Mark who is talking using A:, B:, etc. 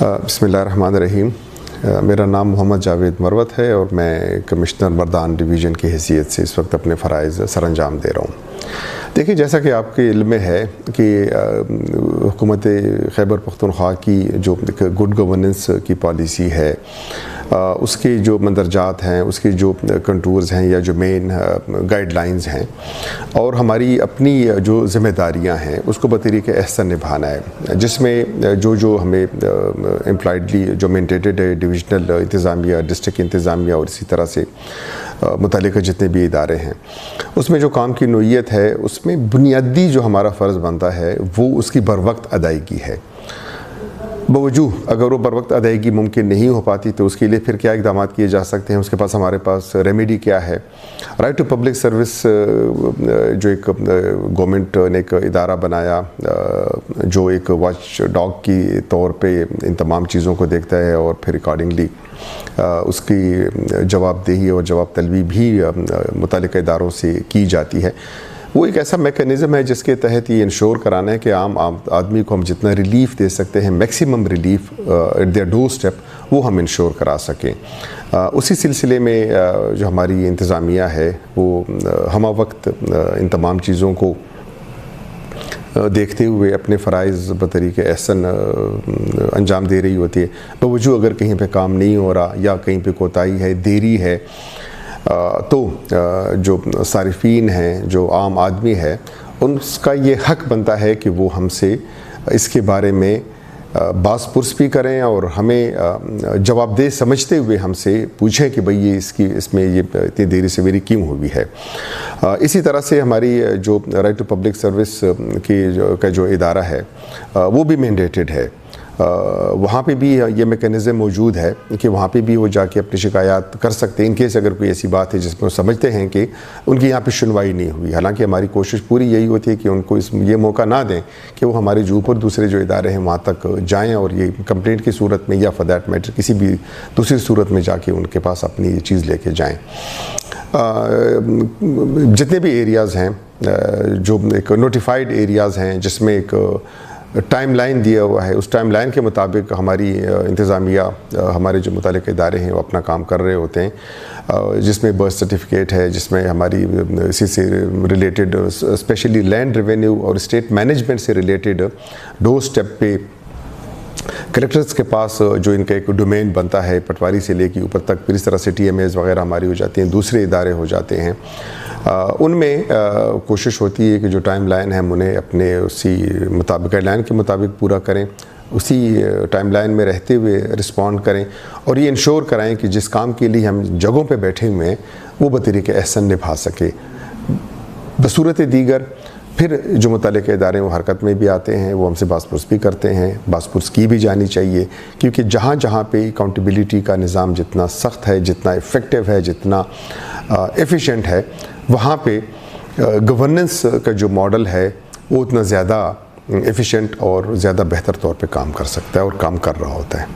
A: बिस्मिल्लाहिर्रहमानिर्रहीम। मेरा नाम मोहम्मद जावेद मरवत है और मैं कमिश्नर मर्दान डिवीज़न की हैसियत से इस वक्त अपने फ़राइज़ सरअंजाम दे रहा हूँ। देखिए, जैसा कि आपके इल्म में है कि हुकूमत खैबर पख्तूनख्वा की जो गुड गवर्नेंस की पॉलिसी है, उसके जो मंदरजात हैं, उसके जो कंटूर्स हैं या जो मेन गाइडलाइंस हैं और हमारी अपनी जो ज़िम्मेदारियां हैं उसको बतरीक़े एहसन निभाना है, जिसमें जो हमें एम्प्लॉयडली जो मैंडेटेड है डिविजनल इंतज़ामिया, डिस्ट्रिक्ट इंतज़ामिया और इसी तरह से मुतल्लिक़ जितने भी इदारे हैं, उसमें जो काम की नोयत है उसमें बुनियादी जो हमारा फ़र्ज़ बनता है वो उसकी बर वक्त अदायगी है। बावजूद अगर वो बर वक्त अदायगी मुमकिन नहीं हो पाती तो उसके लिए फिर क्या इक़दाम किए जा सकते हैं, उसके पास हमारे पास रेमेडी क्या है। राइट टू पब्लिक सर्विस जो एक गवर्नमेंट ने एक इदारा बनाया जो एक वॉच डॉग की तौर पे इन तमाम चीज़ों को देखता है और फिर अकॉर्डिंगली उसकी जवाबदेही और जवाब तलबी भी मुतल्लिक़ इदारों से की जाती है। वो एक ऐसा मेकनिज़म है जिसके तहत ये इंश्योर कराना है कि आम आदमी को हम जितना रिलीफ़ दे सकते हैं, maximum relief eight their door step, वो हम इंश्योर करा सकें। उसी सिलसिले में जो हमारी इंतज़ामिया है वो हमा वक्त इन तमाम चीज़ों को देखते हुए अपने फ़राइज़ बतरीक़े एहसन अंजाम दे रही होती है। बावजूद अगर कहीं पे काम नहीं हो रहा या कहीं पे कोताही है, देरी है, तो जो सारिफीन हैं, जो आम आदमी है, उनका ये हक़ बनता है कि वो हमसे इसके बारे में बास पुरस भी करें और हमें जवाबदेह समझते हुए हमसे पूछें कि भाई ये इसमें ये इतनी देरी से मेरी क्यों हुई है। इसी तरह से हमारी जो राइट टू पब्लिक सर्विस का जो इदारा है वो भी मैंडेटेड है। वहाँ पे भी ये मेकनिज़म मौजूद है कि वहाँ पे भी वो जाके अपनी शिकायत कर सकते हैं इन केस अगर कोई ऐसी बात है जिसमें वो समझते हैं कि उनकी यहाँ पे सुनवाई नहीं हुई। हालांकि हमारी कोशिश पूरी यही होती है कि उनको ये मौका ना दें कि वो हमारे जो ऊपर दूसरे जो इदारे हैं वहाँ तक जाएँ और ये कंप्लेंट की सूरत में या फॉर दैट मैटर किसी भी दूसरी सूरत में जाके उनके पास अपनी ये चीज़ लेके जाएँ। जितने भी एरियाज़ हैं जो एक नोटिफाइड एरियाज़ हैं जिसमें एक टाइम लाइन दिया हुआ है, उस टाइम लाइन के मुताबिक हमारी इंतज़ामिया, हमारे जो मुताल्लिक़ इदारे हैं वो अपना काम कर रहे होते हैं, जिसमें बर्थ सर्टिफिकेट है, जिसमें हमारी इसी से रिलेटेड स्पेशली लैंड रेवेन्यू और स्टेट मैनेजमेंट से रिलेटेड डोर स्टेप पे कलेक्टर्स के पास जो इनका एक डोमेन बनता है पटवारी से लेके ऊपर तक, फिर इस तरह से TMAs वगैरह हमारी हो जाती हैं, दूसरे इदारे हो जाते हैं। उनमें कोशिश होती है कि जो टाइम लाइन है हम उन्हें अपने उसी मुताबिक गाइडलाइन के मुताबिक पूरा करें, उसी टाइम लाइन में रहते हुए रिस्पॉन्ड करें और ये इंश्योर कराएं कि जिस काम के लिए हम जगहों पे बैठे हुए हैं वो बतरीक़े एहसन निभा सके। बसूरत दीगर फिर जो मुतल्लिक़ इदारे वो हरकत में भी आते हैं, वो हमसे बासपुरस भी करते हैं, बासपुरस की भी जानी चाहिए, क्योंकि जहाँ जहाँ पे अकाउंटेबिलिटी का निज़ाम जितना सख्त है, जितना इफ़ेक्टिव है, जितना एफिशिएंट है, वहाँ पे गवर्नेंस का जो मॉडल है वो उतना ज़्यादा एफिशिएंट और ज़्यादा बेहतर तौर पे काम कर सकता है और काम कर रहा होता है।